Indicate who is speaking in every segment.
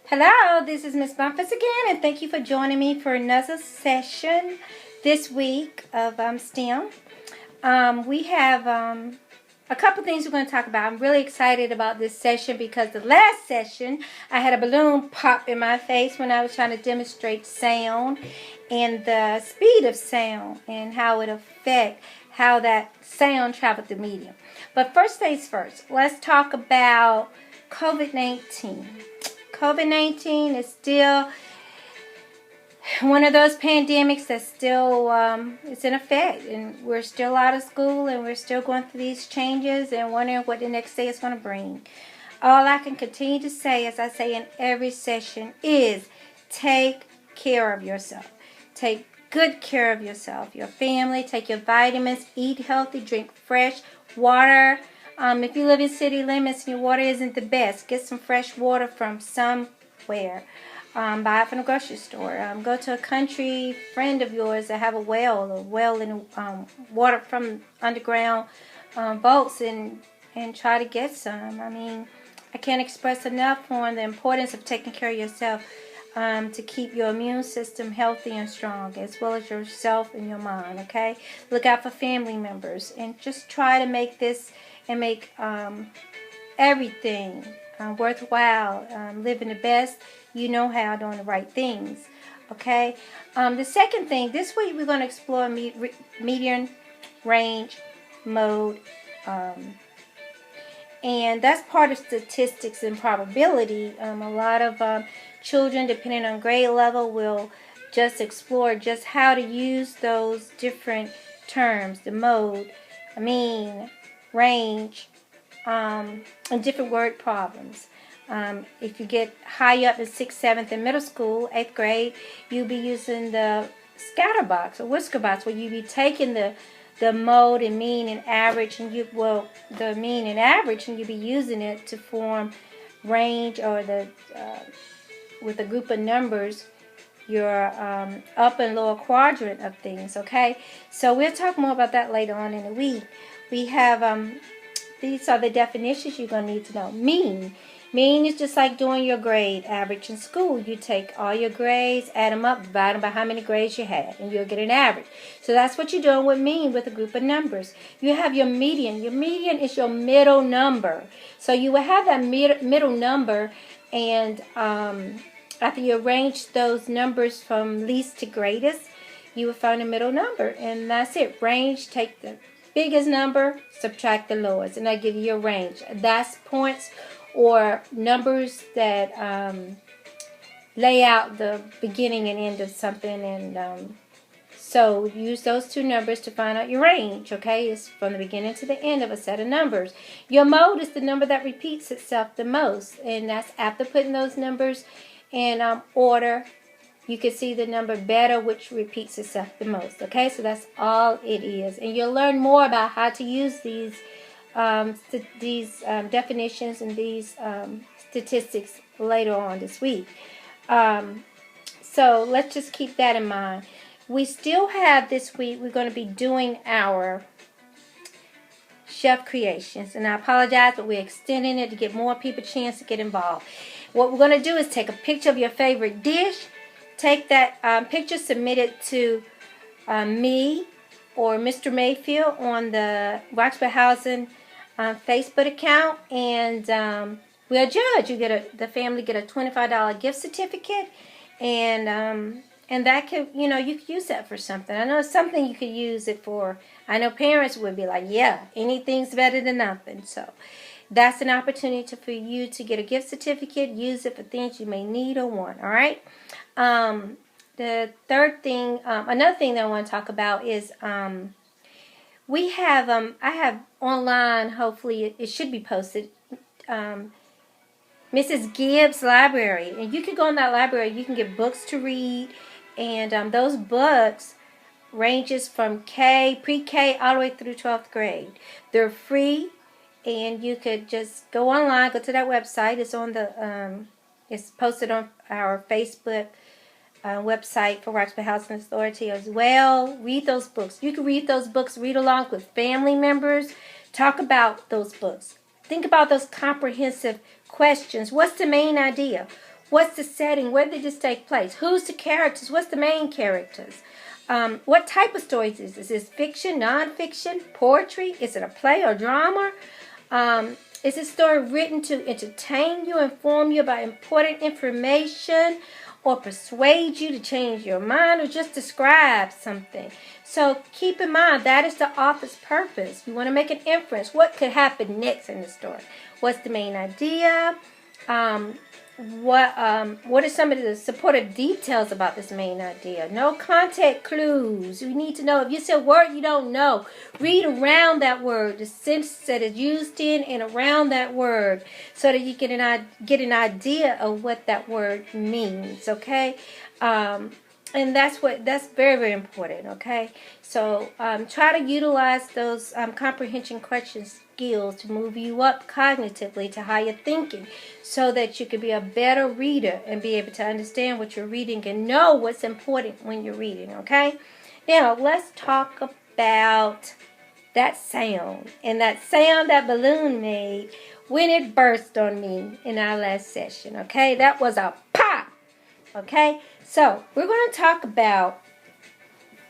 Speaker 1: Hello, this is Miss Bumphus again, and thank you for joining me for another session this week of STEM. We have a couple things we're going to talk about. I'm really excited about this session because the last session I had a balloon pop in my face when I was trying to demonstrate sound and the speed of sound and how it affects how that sound traveled the medium. But first things first, let's talk about COVID-19. COVID-19 is still one of those pandemics that's still it's in effect, and we're still out of school, and we're still going through these changes and wondering what the next day is going to bring. All I can continue to say, as I say in every session, is take care of yourself. Take good care of yourself, your family. Take your vitamins. Eat healthy. Drink fresh water. If you live in city limits and your water isn't the best, get some fresh water from somewhere. Buy it from the grocery store. Go to a country friend of yours that have a well and water from underground vaults and try to get some. I mean, I can't express enough on the importance of taking care of yourself to keep your immune system healthy and strong, as well as yourself and your mind, okay? Look out for family members and just try to make this and make everything worthwhile, living the best you know how, doing the right things, okay? The second thing, this week we're going to explore median range mode, and that's part of statistics and probability. A lot of children, depending on grade level, will just explore just how to use those different terms, the mode, mean, range, and different word problems. If you get high up in 6th, 7th, and middle school, 8th grade, you'll be using the scatter box or whisker box, where you'll be taking the mode and mean and average, and the mean and average, and you'll be using it to form range, or with a group of numbers, your upper and lower quadrant of things, okay? So we'll talk more about that later on in the week. We have, these are the definitions you're going to need to know. Mean. Mean is just like doing your grade average in school. You take all your grades, add them up, divide them by how many grades you had, and you'll get an average. So that's what you're doing with mean, with a group of numbers. You have your median. Your median is your middle number. So you will have that middle number, and after you arrange those numbers from least to greatest, you will find a middle number, and that's it. Range, take the biggest number, subtract the lowest, and I give you your range. That's points or numbers that lay out the beginning and end of something, and so use those two numbers to find out your range, okay? It's from the beginning to the end of a set of numbers. Your mode is the number that repeats itself the most, and that's after putting those numbers in order. You can see the number beta, which repeats itself the most, okay? So that's all it is, and you'll learn more about how to use these definitions and these statistics later on this week. So let's just keep that in mind. We still have this week, we're going to be doing our chef creations. And I apologize, but we're extending it to give more people a chance to get involved. What we're going to do is take a picture of your favorite dish. Take that picture, submit it to me or Mr. Mayfield on the Roxbury Housing Facebook account, and we'll judge. The family get a $25 gift certificate, and that could, you could use that for something. I know it's something you could use it for. I know parents would be like, yeah, anything's better than nothing. So that's an opportunity for you to get a gift certificate. Use it for things you may need or want. All right. The third thing, another thing that I want to talk about is we have, I have online, hopefully it should be posted, Mrs. Gibbs Library. And you can go in that library, you can get books to read, and those books ranges from pre-K, all the way through 12th grade. They're free, and you could just go online, go to that website. It's on the, it's posted on our Facebook website for Roxbury Housing Authority as well. Read those books. You can read those books, read along with family members. Talk about those books. Think about those comprehensive questions. What's the main idea? What's the setting? Where did this take place? Who's the characters? What's the main characters? What type of stories is this? Is this fiction, nonfiction, poetry? Is it a play or drama? Is this story written to entertain you, inform you about important information, or persuade you to change your mind, or just describe something? So keep in mind, that is the author's purpose. You want to make an inference. What could happen next in the story? What's the main idea? What are some of the supportive details about this main idea? No context clues. You need to know. If you see a word you don't know, read around that word, the sense that it's used in and around that word, so that you get an idea of what that word means. Okay, and that's very, very important. Okay, so try to utilize those comprehension questions skills to move you up cognitively to higher thinking, so that you can be a better reader and be able to understand what you're reading and know what's important when you're reading. Okay, now let's talk about that sound, and that sound that balloon made when it burst on me in our last session. Okay, that was a pop. Okay, so we're going to talk about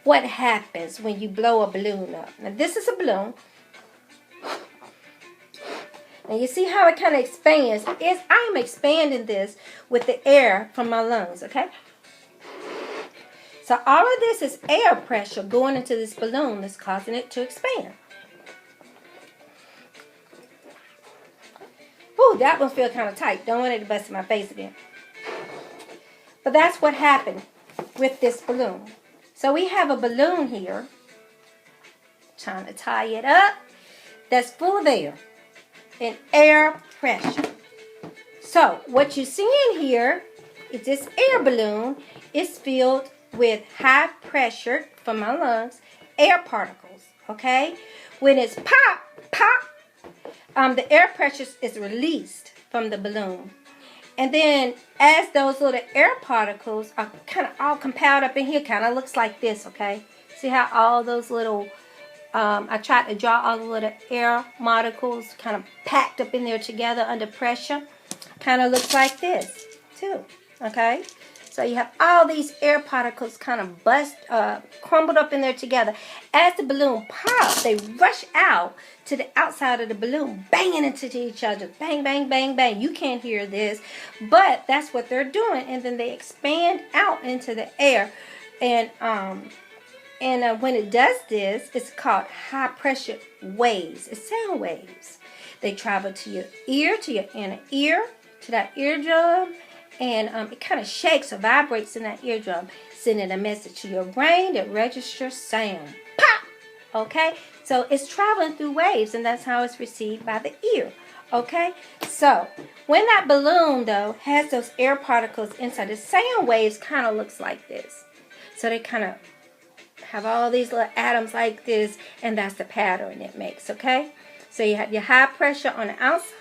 Speaker 1: what happens when you blow a balloon up. Now this is a balloon. And you see how it kind of expands. I'm expanding this with the air from my lungs, okay? So all of this is air pressure going into this balloon that's causing it to expand. Ooh, that one feels kind of tight. Don't want it to bust in my face again. But that's what happened with this balloon. So we have a balloon here, trying to tie it up, that's full of air and air pressure. So what you see in here is this air balloon is filled with high pressure from my lungs, air particles, okay? When it's pop, the air pressure is released from the balloon. And then as those little air particles are kind of all compiled up in here, kind of looks like this, okay? See how all those little I tried to draw all the little air molecules kind of packed up in there together under pressure. Kind of looks like this too, okay? So you have all these air particles kind of crumbled up in there together. As the balloon pops, they rush out to the outside of the balloon, banging into each other. Bang, bang, bang, bang. You can't hear this, but that's what they're doing. And then they expand out into the air. And when it does this, it's called high pressure waves. It's sound waves. They travel to your ear, to your inner ear, to that eardrum, and it kind of shakes or vibrates in that eardrum, sending a message to your brain that registers sound. Pop! Okay? So it's traveling through waves, and that's how it's received by the ear. Okay? So when that balloon, though, has those air particles inside, the sound waves kind of looks like this. So they kind of have all these little atoms like this, and that's the pattern it makes, okay? So you have your high pressure on the outside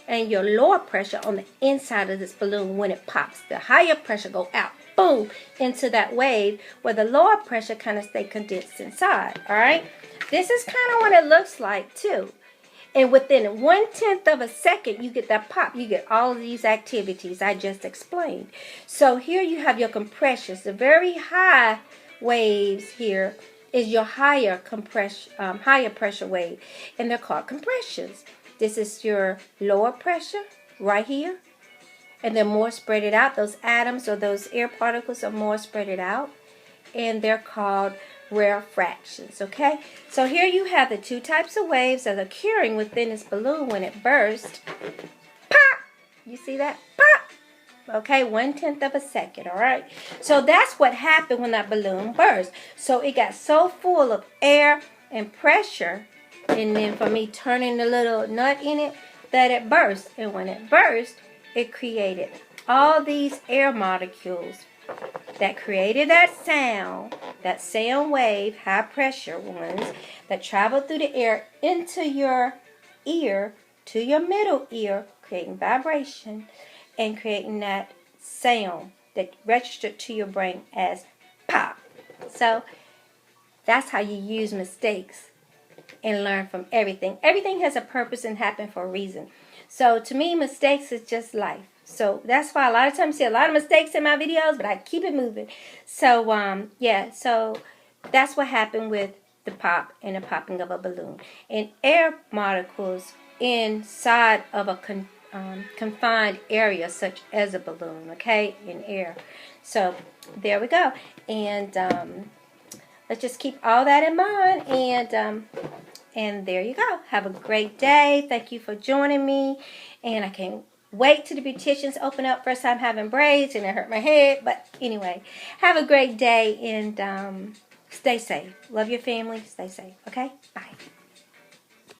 Speaker 1: and your lower pressure on the inside of this balloon when it pops. The higher pressure go out, boom, into that wave, where the lower pressure kind of stay condensed inside, all right? This is kind of what it looks like, too. And within 1/10 of a second, you get that pop. You get all of these activities I just explained. So here you have your compressions, the very high waves here is your higher pressure wave, and they're called compressions. This is your lower pressure right here, and they're more spread it out. Those atoms or those air particles are more spread it out, and they're called rarefactions. Okay, so here you have the two types of waves that are occurring within this balloon when it bursts. Pop! You see that? Pop! Okay, 1/10 of a second, all right? So that's what happened when that balloon burst. So it got so full of air and pressure, and then for me turning the little nut in it, that it burst. And when it burst, it created all these air molecules that created that sound wave, high pressure ones, that traveled through the air into your ear, to your middle ear, creating vibration, and creating that sound that registered to your brain as pop. So that's how you use mistakes and learn from everything. Everything has a purpose and happen for a reason. So to me, mistakes is just life. So that's why a lot of times you see a lot of mistakes in my videos, but I keep it moving. So yeah, so that's what happened with the pop and the popping of a balloon. And air molecules inside of a confined area such as a balloon, okay, in air. So there we go. And let's just keep all that in mind. And there you go. Have a great day. Thank you for joining me. And I can't wait till the beauticians open up. First time having braids and it hurt my head. But anyway, have a great day and stay safe. Love your family. Stay safe. Okay? Bye.